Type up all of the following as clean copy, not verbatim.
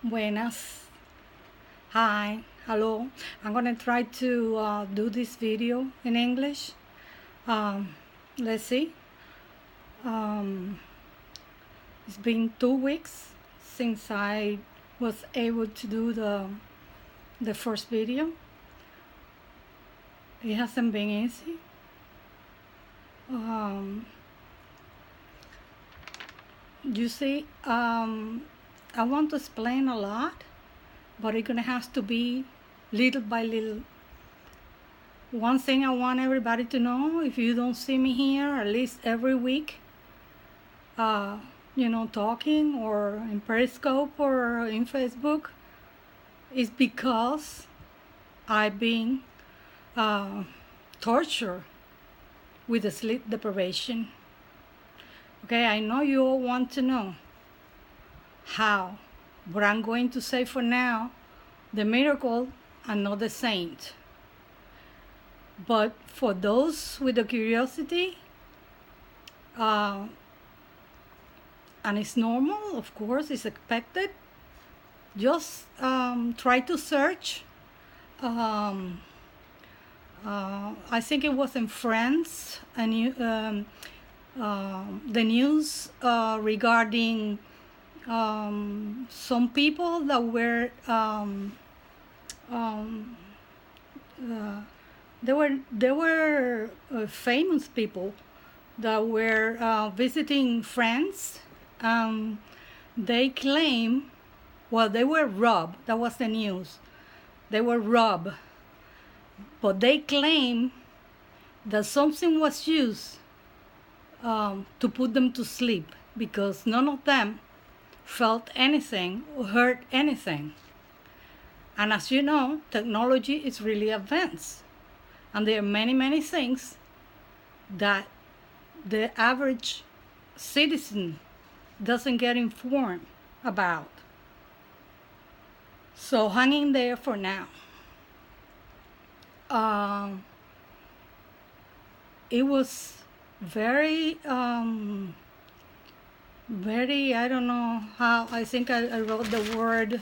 Buenas. Hi. Hello. I'm going to try to do this video in English. Let's see. Um, it's been 2 weeks since I was able to do the first video. It hasn't been easy. You see, I want to explain a lot, but it's gonna have to be little by little. One thing I want everybody to know, if you don't see me here at least every week, talking or in Periscope or in Facebook, is because I've been tortured with the sleep deprivation. Okay, I know you all want to know how, but I'm going to say for now, the miracle and not the saint. But for those with the curiosity, and it's normal, of course, it's expected, just try to search. I think it was in France, and the news regarding some people that were there were famous people that were visiting France. They claim, well, they were robbed. That was the news. They were robbed, but they claim that something was used to put them to sleep, because none of them felt anything or heard anything. And as you know, technology is really advanced, and there are many things that the average citizen doesn't get informed about. So hang in there for now. It was very, I don't know how, I think I wrote the word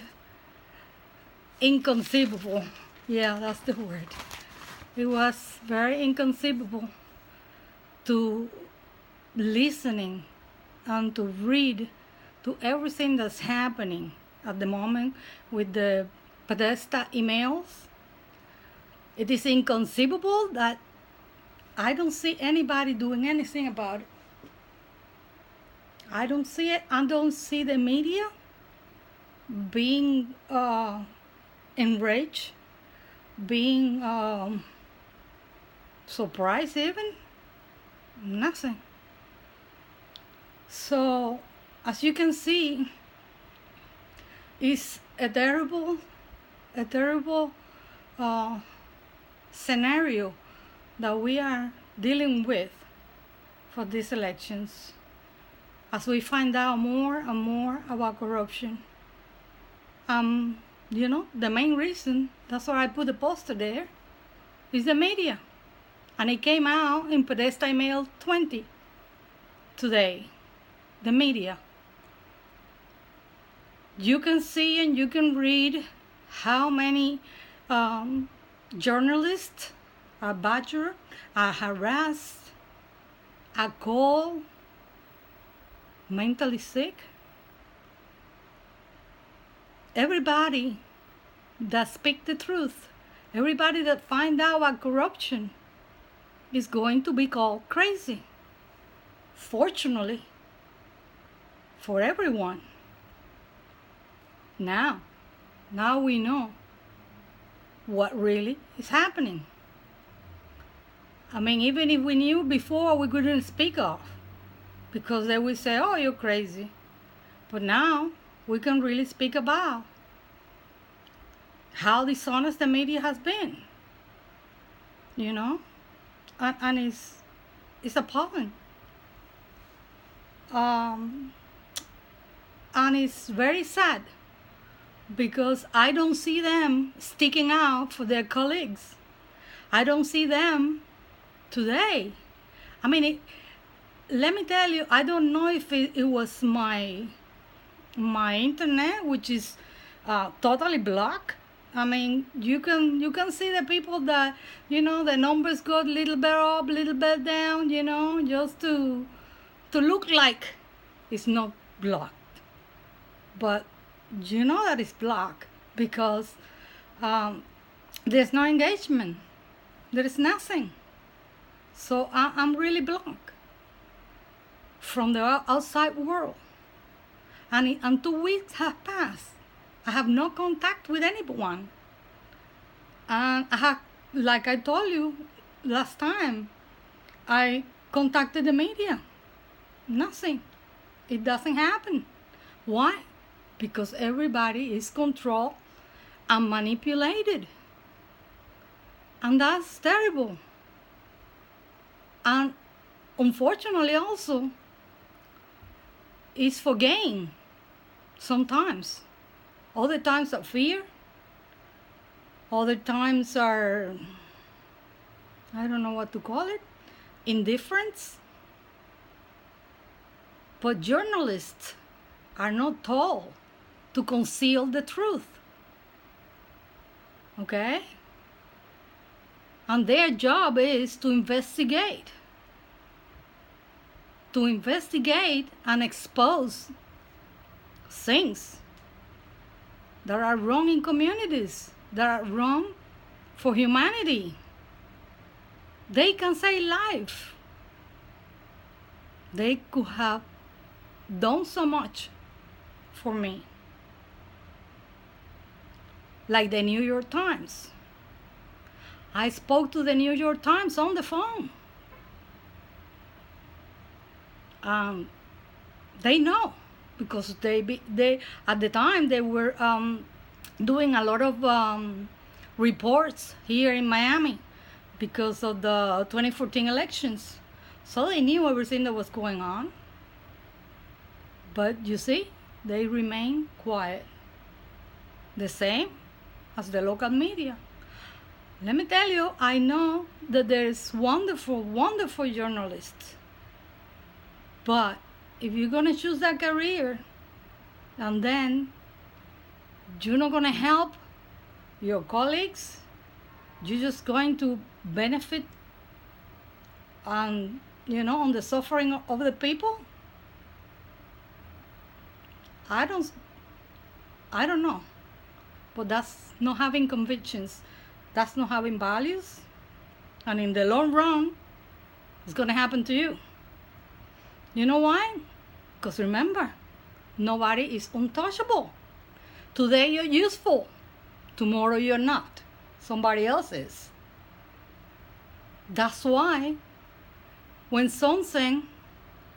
inconceivable. Yeah, that's the word. It was very inconceivable to listening and to read to everything that's happening at the moment with the Podesta emails. It is inconceivable that I don't see anybody doing anything about it. I don't see it. I don't see the media being enraged, being surprised even. Nothing. So, as you can see, it's a terrible scenario that we are dealing with for these elections, as we find out more and more about corruption. The main reason, that's why I put the poster there, is the media. And it came out in Podesta Email 20 today, the media. You can see and you can read how many journalists are badgered, are harassed, are called mentally sick. Everybody that speaks the truth, everybody that finds out about corruption is going to be called crazy. Fortunately, for everyone. Now we know what really is happening. I mean, even if we knew before, we couldn't speak of, because they would say, oh, you're crazy. But now we can really speak about how dishonest the media has been, and it's appalling. And it's very sad, because I don't see them sticking out for their colleagues. I don't see them today. I mean, let me tell you, I don't know if it was my internet, which is totally blocked. I mean, you can see the people that, the numbers go a little bit up, little bit down, just to look like it's not blocked. But you know that it's blocked because there's no engagement. There is nothing. So I'm really blocked from the outside world. And 2 weeks have passed. I have no contact with anyone. And I have, like I told you last time, I contacted the media. Nothing. It doesn't happen. Why? Because everybody is controlled and manipulated. And that's terrible. And unfortunately also, it's for gain sometimes. Other times are fear. Other times are, I don't know what to call it, indifference. But journalists are not told to conceal the truth. Okay? And their job is to investigate. To investigate and expose things that are wrong in communities, that are wrong for humanity. They can save lives. They could have done so much for me. Like the New York Times. I spoke to the New York Times on the phone. They know, because they at the time they were doing a lot of reports here in Miami because of the 2014 elections. So they knew everything that was going on. But you see, they remain quiet. The same as the local media. Let me tell you, I know that there's wonderful, wonderful journalists. But if you're going to choose that career, and then you're not going to help your colleagues, you're just going to benefit on the suffering of the people. I don't know. But that's not having convictions. That's not having values. And in the long run, it's going to happen to you. You know why? Because remember, nobody is untouchable. Today you're useful. Tomorrow you're not. Somebody else is. That's why when something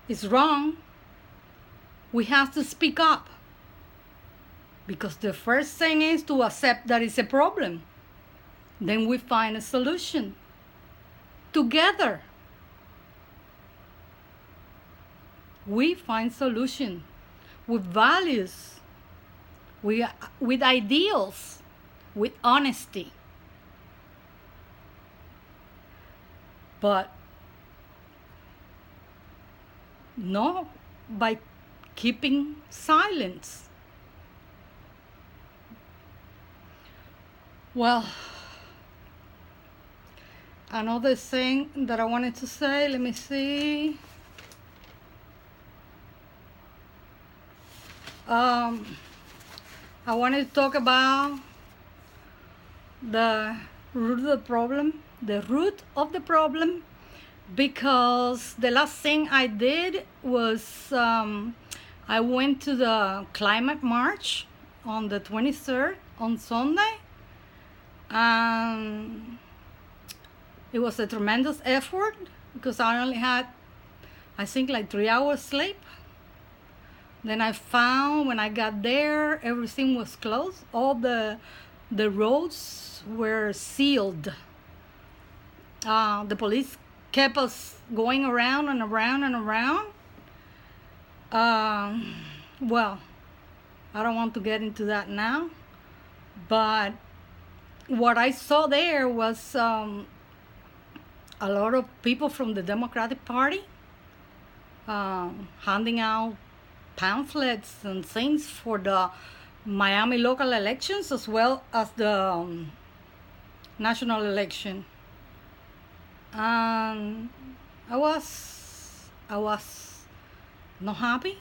is wrong, we have to speak up. Because the first thing is to accept that it's a problem. Then we find a solution together. We find solution with values, with ideals, with honesty. But not by keeping silence. Well, another thing that I wanted to say, let me see. I wanted to talk about the root of the problem, because the last thing I did was I went to the climate march on the 23rd, on Sunday. It was a tremendous effort because I only had, I think, like 3 hours sleep. Then I found when I got there, everything was closed. All the roads were sealed. The police kept us going around and around and around. Well, I don't want to get into that now. But what I saw there was a lot of people from the Democratic Party handing out pamphlets and things for the Miami local elections as well as the national election. And I was not happy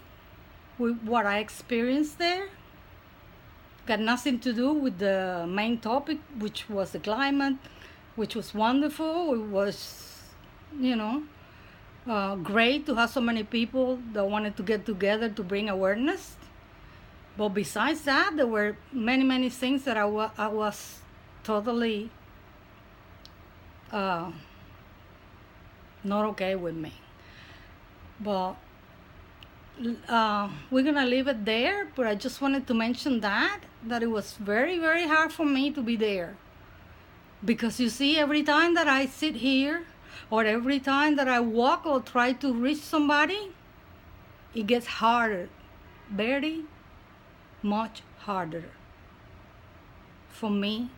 with what I experienced there. Got nothing to do with the main topic, which was the climate, which was wonderful. It was, you know, great to have so many people that wanted to get together to bring awareness. But besides that, there were many things that I was totally not okay with me. But we're gonna leave it there. But I just wanted to mention that it was very hard for me to be there, because you see, every time that I sit here, or every time that I walk or try to reach somebody, it gets harder, very much harder for me